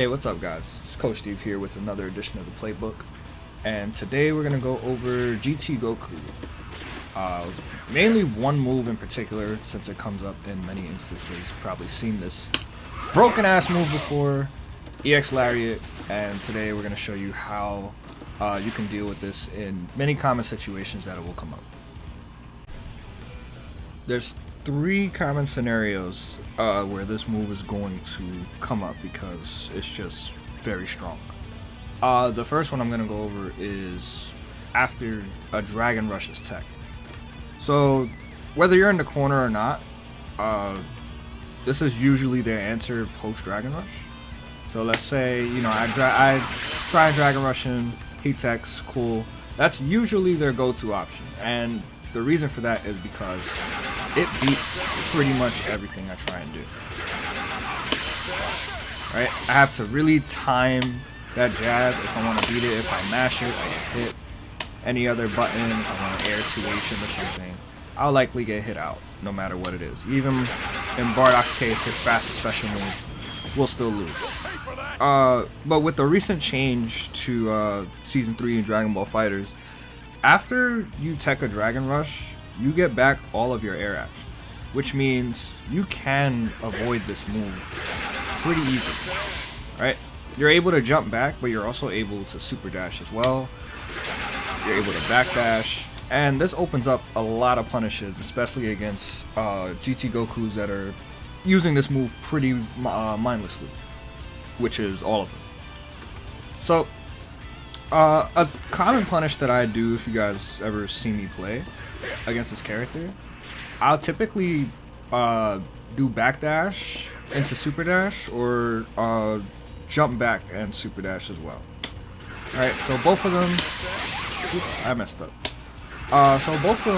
Hey, what's up guys? It's Coach Steve here with another edition of the Playbook, and today we're going to go over GT Goku. Mainly one move in particular, since it comes up in many instances. You've probably seen this broken ass move before, EX Lariat, and today we're going to show you how you can deal with this in many common situations that it will come up. There's three common scenarios where this move is going to come up because it's just very strong. The first one I'm going to go over is after a Dragon Rush is teched. So whether you're in the corner or not, this is usually their answer post Dragon Rush. So let's say, you know, I try and Dragon Rush him, he techs, cool. That's usually their go-to option, and the reason for that is because it beats pretty much everything I try and do. Right? I have to really time that jab if I want to beat it. If I mash it, I get hit. Any other button, if I want to air 2H him or something, I'll likely get hit out no matter what it is. Even in Bardock's case, his fastest special move will still lose. But with the recent change to Season 3 in Dragon Ball FighterZ, after you tech a Dragon Rush, you get back all of your air action, which means you can avoid this move pretty easily, right? You're able to jump back, but you're also able to super dash as well. You're able to backdash, and this opens up a lot of punishes, especially against GT Gokus that are using this move pretty mindlessly, which is all of them. So a common punish that I do, if you guys ever see me play against this character, I'll typically do backdash into super dash, or jump back and super dash as well. Alright, so both of them, I messed up. So both of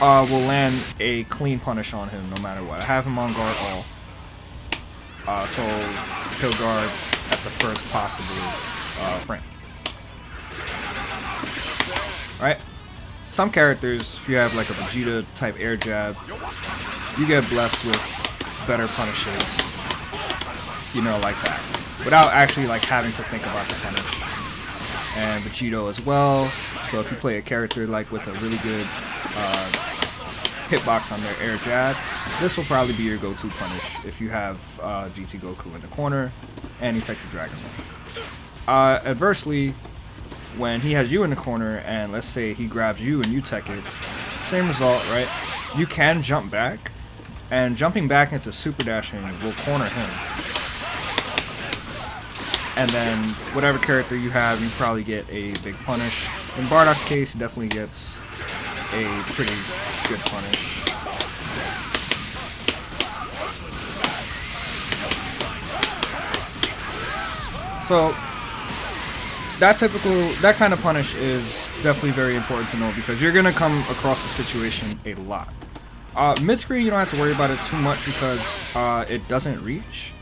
them will land a clean punish on him no matter what. I have him on guard all, so he'll guard at the first possible frame. Right? Some characters, if you have like a Vegeta type air jab, you get blessed with better punishes, you know, like that, without actually like having to think about the punish. And Vegito as well. So if you play a character like with a really good hitbox on their air jab, this will probably be your go-to punish if you have GT Goku in the corner and he takes a Dragon Rush. Adversely, when he has you in the corner and let's say he grabs you and you tech it, same result, right? You can jump back, and jumping back into super dashing will corner him. And then whatever character you have, you probably get a big punish. In Bardock's case, he definitely gets a pretty good punish. So that kind of punish is definitely very important to know, because you're gonna come across the situation a lot. Mid-screen, you don't have to worry about it too much because it doesn't reach.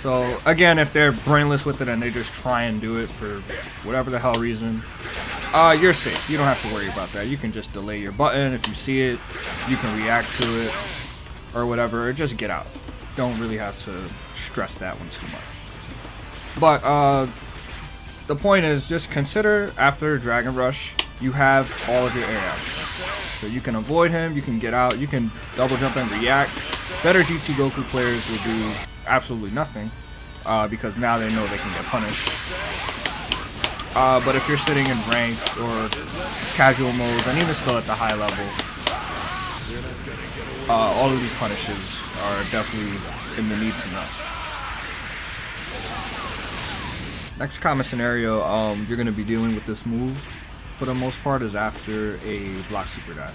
So again, if they're brainless with it and they just try and do it for whatever the hell reason, you're safe. You don't have to worry about that. You can just delay your button. If you see it, you can react to it or whatever, or just get out. Don't really have to stress that one too much. But the point is, just consider after Dragon Rush, you have all of your air actions. So you can avoid him, you can get out, you can double jump and react. Better GT Goku players will do absolutely nothing because now they know they can get punished. But if you're sitting in ranked or casual modes, and even still at the high level, all of these punishes are definitely in the need to know. Next common scenario you're going to be dealing with this move for the most part is after a block super dash.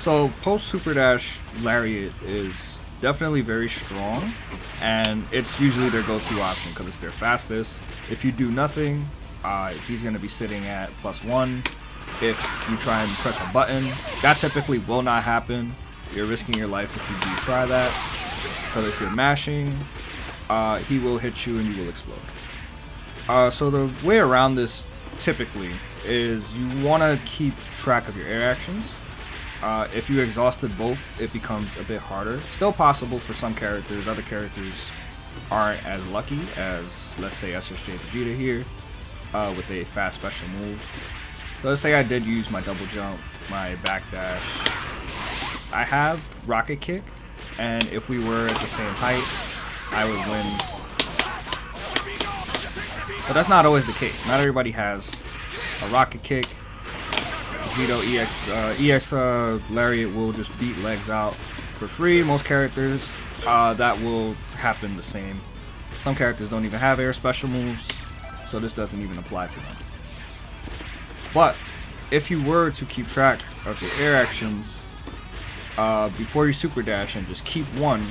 So post super dash Lariat is definitely very strong, and it's usually their go-to option because it's their fastest. If you do nothing, he's going to be sitting at +1. If you try and press a button, that typically will not happen. You're risking your life if you do try that, because if you're mashing, he will hit you and you will explode. So the way around this typically is you want to keep track of your air actions. If you exhausted both, it becomes a bit harder. Still possible for some characters. Other characters aren't as lucky as, let's say, SSJ Vegeta here with a fast special move. So let's say I did use my double jump, my backdash. I have rocket kick, and if we were at the same height, I would win. But that's not always the case. Not everybody has a rocket kick. Vegito EX Lariat will just beat legs out for free. Most characters, that will happen the same. Some characters don't even have air special moves, so this doesn't even apply to them. But if you were to keep track of your air actions before you super dash and just keep one,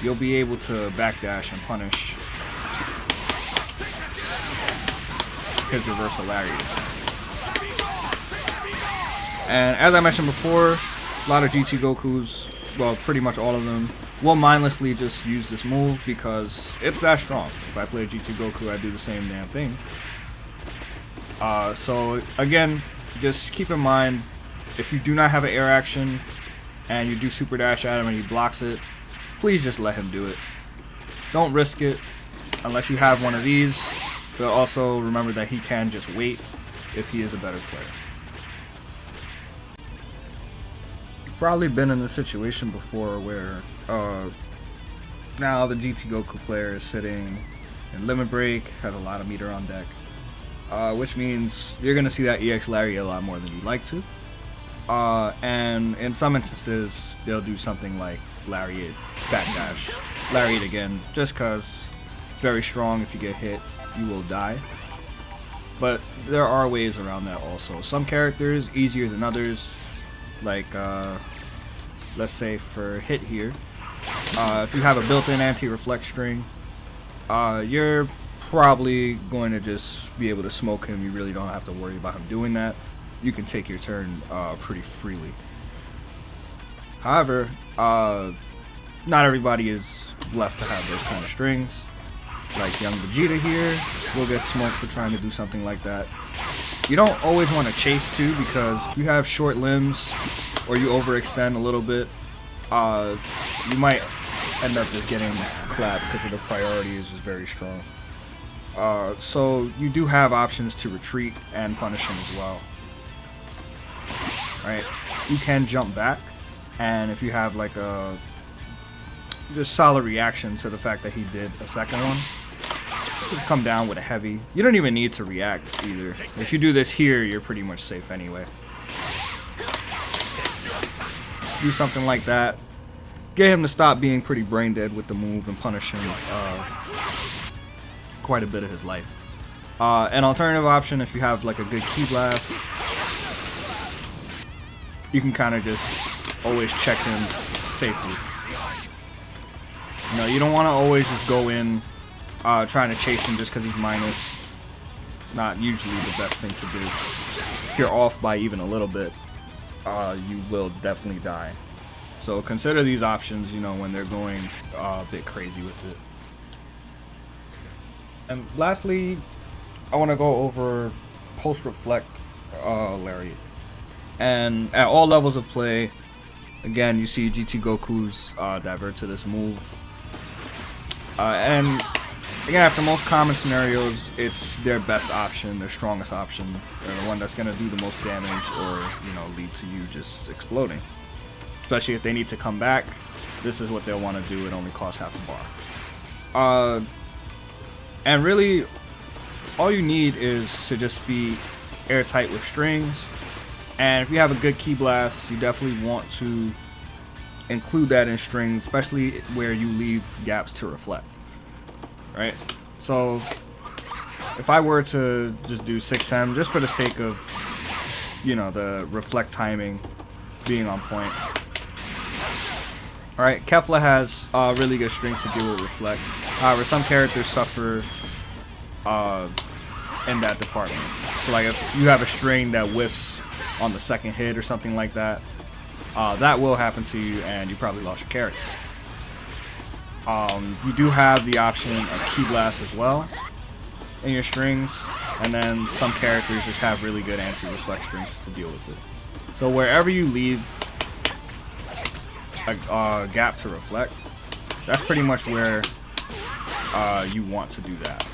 you'll be able to backdash and punish his reversal lariat. And as I mentioned before, a lot of GT Gokus, well, pretty much all of them, will mindlessly just use this move because it's that strong. If I play GT Goku, I do the same damn thing. So again, just keep in mind, if you do not have an air action and you do super dash at him and he blocks it, please just let him do it. Don't risk it unless you have one of these, but also remember that he can just wait if he is a better player. Probably been in a situation before where now the GT Goku player is sitting in limit break, has a lot of meter on deck, which means you're gonna see that EX Lariat a lot more than you'd like to, and in some instances they'll do something like Lariat backdash, Lariat again, just cause very strong. If you get hit, you will die. But there are ways around that also. Some characters easier than others. Like, let's say for hit here, if you have a built-in anti-reflect string, you're probably going to just be able to smoke him. You really don't have to worry about him doing that. You can take your turn pretty freely. However, not everybody is blessed to have those kind of strings. Like young Vegeta here will get smoked for trying to do something like that. You don't always want to chase too, because if you have short limbs or you overextend a little bit, you might end up just getting clapped because of the priority is just very strong. So you do have options to retreat and punish him as well. Right? You can jump back, and if you have like a just solid reaction to the fact that he did a second one, just come down with a heavy. You don't even need to react either. If you do this here, you're pretty much safe anyway. Do something like that. Get him to stop being pretty brain dead with the move and punish him quite a bit of his life. An alternative option, if you have like a good Ki Blast, you can kind of just always check him safely. You know, you don't want to always just go in trying to chase him just because he's minus. It's not usually the best thing to do. If you're off by even a little bit, you will definitely die. So consider these options, you know, when they're going a bit crazy with it. And lastly, I want to go over post-reflect Lariat. And at all levels of play, again, you see GT Gokus divert to this move. And again, after most common scenarios, it's their best option, their strongest option, the one that's going to do the most damage or, you know, lead to you just exploding. Especially if they need to come back, this is what they'll want to do. It only costs half a bar. And really, all you need is to just be airtight with strings. And if you have a good Ki Blast, you definitely want to include that in strings, especially where you leave gaps to reflect. Right? So if I were to just do 6M, just for the sake of, you know, the reflect timing being on point. Alright, Kefla has really good strings to deal with reflect. However, some characters suffer in that department. So like if you have a string that whiffs on the second hit or something like that, that will happen to you and you probably lost your character. You do have the option of Ki Blast as well in your strings, and then some characters just have really good anti-reflect strings to deal with it. So wherever you leave a gap to reflect, that's pretty much where you want to do that.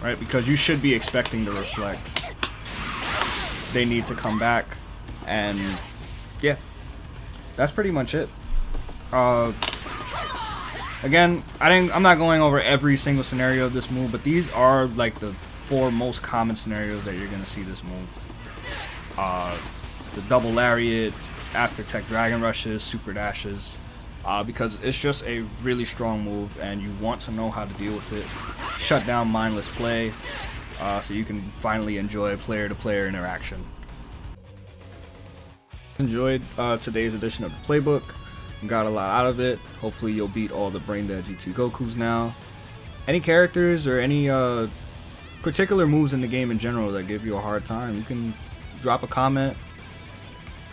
Right? Because you should be expecting to reflect. They need to come back, and yeah, that's pretty much it. Again, I'm not going over every single scenario of this move, but these are like the 4 most common scenarios that you're gonna see this move. The double lariat, after tech dragon rushes, super dashes, because it's just a really strong move, and you want to know how to deal with it. Shut down mindless play, so you can finally enjoy player-to-player interaction. Enjoyed today's edition of the Playbook. Got a lot out of it. Hopefully you'll beat all the brain dead GT Gokus now. Any characters or any particular moves in the game in general that give you a hard time, you can drop a comment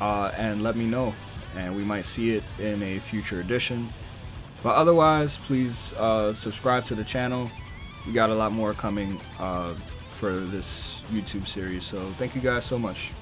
and let me know, and we might see it in a future edition. But otherwise, please subscribe to the channel. We got a lot more coming for this YouTube series, so thank you guys so much.